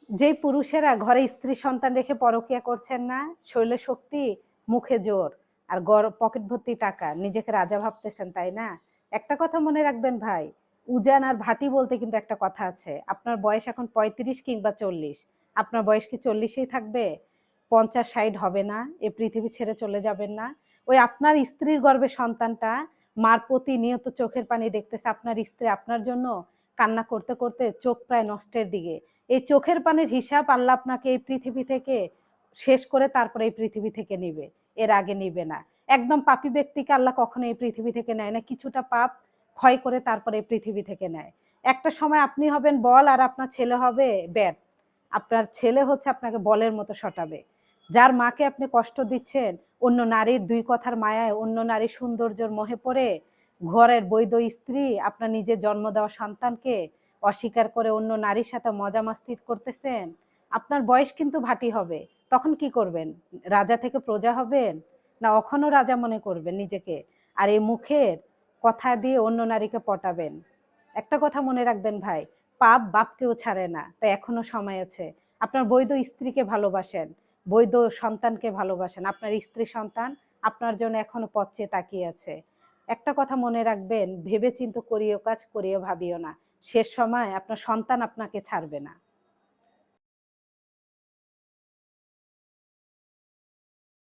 যেই পুরুষেরা ঘরে স্ত্রী সন্তান রেখে পরকিয়া করছেন না, শরীরে শক্তি, মুখে জোর আর পকেট ভর্তি টাকা, নিজেকে রাজা ভাবতেছেন, তাই না? একটা কথা মনে রাখবেন ভাই, উজান আর ভাটি বলতে কিন্তু একটা কথা আছে। আপনার বয়স এখন ৩৫ কিংবা ৪০। আপনার বয়স কি ৪০-এই থাকবে? ৫০-৬০ হবে না? এ পৃথিবী ছেড়ে চলে যাবেন না? ওই আপনার স্ত্রীর গর্ভে সন্তানটা মার প্রতিনিয়ত চোখের পানি দেখতেছে। আপনার স্ত্রী আপনার জন্য কান্না করতে, করতে চোখ প্রায় নষ্টের দিকে। এই চোখের পানির হিসাব আল্লাহ আপনাকে এই পৃথিবী থেকে শেষ করে তারপরে এই পৃথিবী থেকে নিবে। এর আগে নিবে না। একদম পাপী ব্যক্তিকে আল্লাহ কখনো এই পৃথিবী থেকে নেয় না। কিছুটা পাপ ক্ষয় করে তারপরে এই পৃথিবী থেকে নেয়। একটা সময় আপনি হবেন বল আর আপনার ছেলে হবে ব্যাট। আপনার ছেলে হচ্ছে আপনাকে বলের মতো শটাবে। যার মাকে আপনি কষ্ট দিচ্ছেন, অন্য নারীর ২ কথার মায়ায়, অন্য নারীর সৌন্দর্যের মোহে পড়ে ঘরের বৈধ স্ত্রী আপনার নিজের জন্ম দেওয়া সন্তানকে অস্বীকার করে অন্য নারীর সাথে মজা মাস্তি করতেছেন, আপনার বয়স কিন্তু ভাটি হবে। তখন কি করবেন? রাজা থেকে প্রজা হবেন? না অখনও রাজা মনে করবেন নিজেকে? আর এই মুখের কথা দিয়ে অন্য নারীকে পটাবেন। একটা কথা মনে রাখবেন ভাই, পাপ বাপকেও ছাড়ে না। তাই এখনো সময় আছে। আপনার বৈধ স্ত্রীকে ভালোবাসেন, বৈধ সন্তানকে ভালোবাসেন। আপনার স্ত্রী সন্তান আপনার জন্য এখনো পথ চেয়ে তাকিয়ে আছে। একটা কথা মনে রাখবেন, ভেবে চিন্তে করিও কাজ, করিও ভাবিও না। শেষ সময় আপনার সন্তান আপনাকে ছাড়বে না।